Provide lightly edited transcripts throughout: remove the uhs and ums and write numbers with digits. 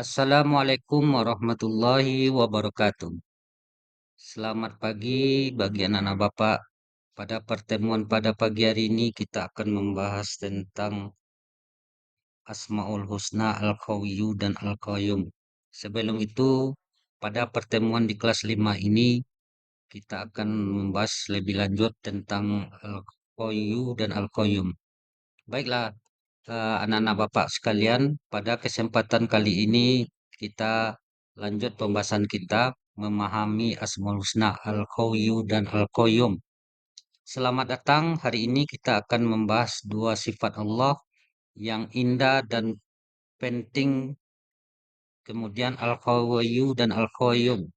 Assalamualaikum warahmatullahi wabarakatuh. Selamat pagi bagi anak-anak Bapak. Pada pertemuan pada pagi hari ini kita akan membahas tentang Asmaul Husna Al-Qawiyyu dan Al-Qayyum. Sebelum itu, pada pertemuan di kelas 5 ini kita akan membahas lebih lanjut tentang Al-Qawiyyu dan Al-Qayyum. Baiklah, anak-anak Bapak sekalian, pada kesempatan kali ini kita lanjut pembahasan kita memahami Asmaul Husna Al-Qawiyyu dan Al-Qayyum. Selamat datang, hari ini kita akan membahas dua sifat Allah yang indah dan penting, kemudian Al-Qawiyyu dan Al-Qayyum.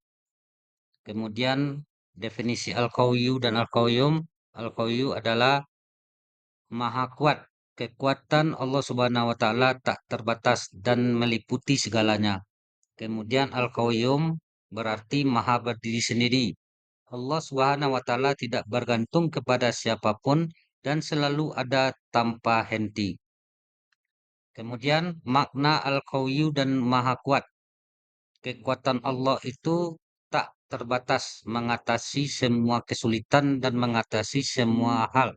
Kemudian definisi Al-Qawiyyu dan Al-Qayyum. Al-Qawiyyu adalah Maha kuat. Kekuatan Allah Subhanahu wa taala tak terbatas dan meliputi segalanya. Kemudian Al-Qayyum berarti Maha berdiri sendiri. Allah Subhanahu wa taala tidak bergantung kepada siapapun dan selalu ada tanpa henti. Kemudian makna Al-Qawiyyu dan Maha kuat. Kekuatan Allah itu tak terbatas, mengatasi semua kesulitan dan mengatasi semua hal.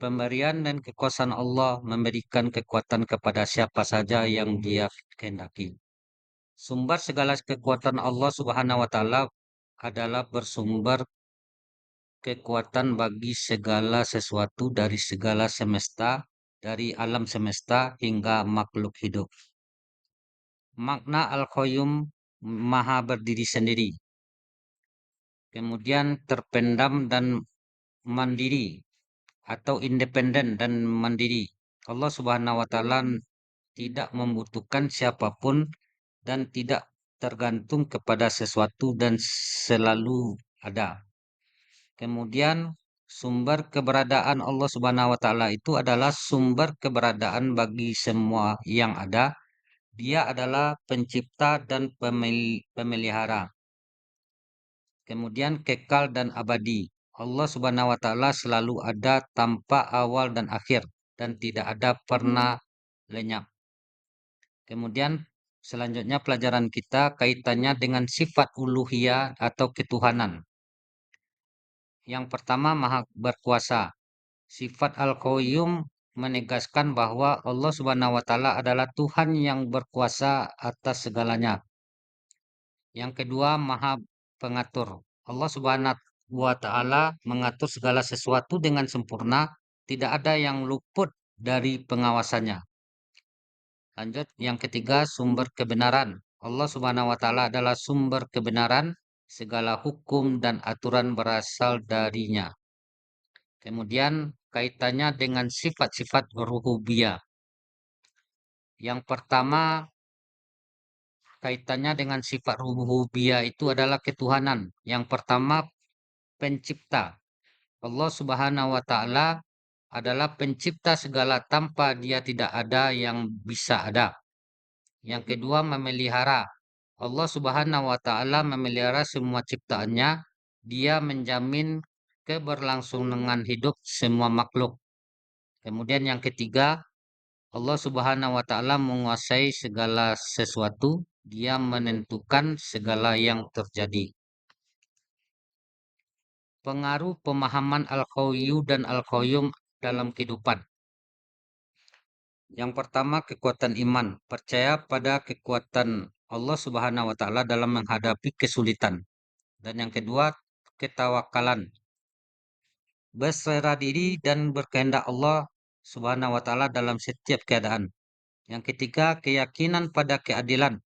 Pemberian dan kekuasaan Allah memberikan kekuatan kepada siapa saja yang Dia kehendaki. Sumber segala kekuatan Allah Subhanahu wa taala adalah bersumber kekuatan bagi segala sesuatu dari segala semesta, dari alam semesta hingga makhluk hidup. Makna Al-Qayyum Maha berdiri sendiri. Kemudian terpendam dan mandiri atau independen dan mandiri. Allah Subhanahu wa taala tidak membutuhkan siapapun dan tidak tergantung kepada sesuatu dan selalu ada. Kemudian sumber keberadaan Allah Subhanahu wa taala itu adalah sumber keberadaan bagi semua yang ada. Dia adalah pencipta dan pemelihara. Kemudian kekal dan abadi. Allah Subhanahu wa taala selalu ada tanpa awal dan akhir dan tidak ada pernah lenyap. Kemudian selanjutnya pelajaran kita kaitannya dengan sifat uluhiyah atau ketuhanan. Yang pertama Maha berkuasa. Sifat Al-Qayyum menegaskan bahwa Allah Subhanahu wa taala adalah Tuhan yang berkuasa atas segalanya. Yang kedua Maha pengatur. Allah Subhanahu wa taala mengatur segala sesuatu dengan sempurna, tidak ada yang luput dari pengawasannya. Lanjut, yang ketiga sumber kebenaran. Allah Subhanahu wa taala adalah sumber kebenaran, segala hukum dan aturan berasal darinya. Kemudian kaitannya dengan sifat-sifat rububiyah. Yang pertama kaitannya dengan sifat rububiyah itu adalah ketuhanan. Yang pertama pencipta. Allah Subhanahu wa taala adalah pencipta segala, tanpa Dia tidak ada yang bisa ada. Yang kedua memelihara. Allah Subhanahu wa taala memelihara semua ciptaannya. Dia menjamin keberlangsungan hidup semua makhluk. Kemudian yang ketiga, Allah Subhanahu wa taala menguasai segala sesuatu. Dia menentukan segala yang terjadi. Pengaruh pemahaman Al-Qawiyyu dan Al-Qayyum dalam kehidupan. Yang pertama kekuatan iman, percaya pada kekuatan Allah Subhanahu wa taala dalam menghadapi kesulitan. Dan yang kedua ketawakalan, berserah diri dan berkehendak Allah Subhanahu wa taala dalam setiap keadaan. Yang ketiga keyakinan pada keadilan,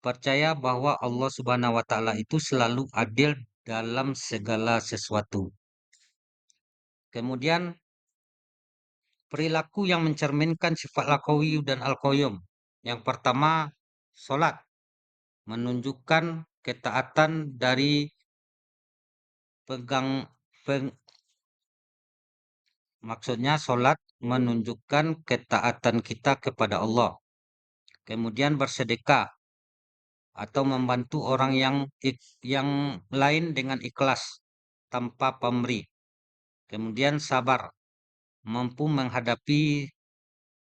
percaya bahwa Allah Subhanahu wa taala itu selalu adil dalam segala sesuatu. Kemudian perilaku yang mencerminkan sifat Al-Qawiyyu dan Al-Qayyum. Yang pertama, solat menunjukkan ketaatan dari pegang maksudnya solat menunjukkan ketaatan kita kepada Allah. Kemudian bersedekah atau membantu orang yang lain dengan ikhlas tanpa pamrih. Kemudian sabar, mampu menghadapi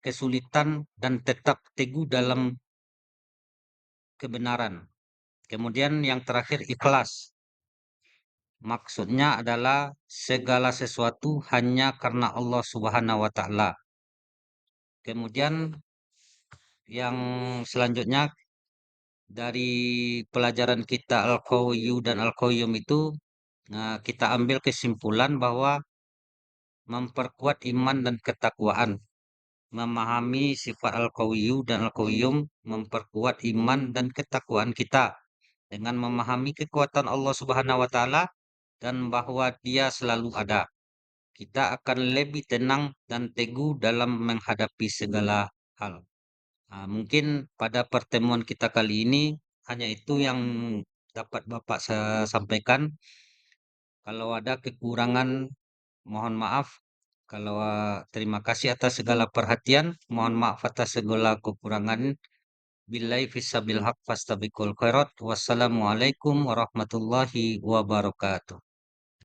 kesulitan dan tetap teguh dalam kebenaran. Kemudian yang terakhir ikhlas. Maksudnya adalah segala sesuatu hanya karena Allah Subhanahu wa taala. Kemudian yang selanjutnya dari pelajaran kita Al-Qawiyu dan Al-Qayyum itu, kita ambil kesimpulan bahwa memperkuat iman dan ketakwaan. Memahami sifat Al-Qawiyu dan Al-Qayyum memperkuat iman dan ketakwaan kita dengan memahami kekuatan Allah Subhanahu wa taala dan bahwa Dia selalu ada. Kita akan lebih tenang dan teguh dalam menghadapi segala hal. Mungkin pada pertemuan kita kali ini hanya itu yang dapat Bapak saya sampaikan. Kalau ada kekurangan, mohon maaf. Kalau terima kasih atas segala perhatian. Mohon maaf atas segala kekurangan. Billahi fissabil haq fastabiqul khairat. Wassalamualaikum warahmatullahi wabarakatuh.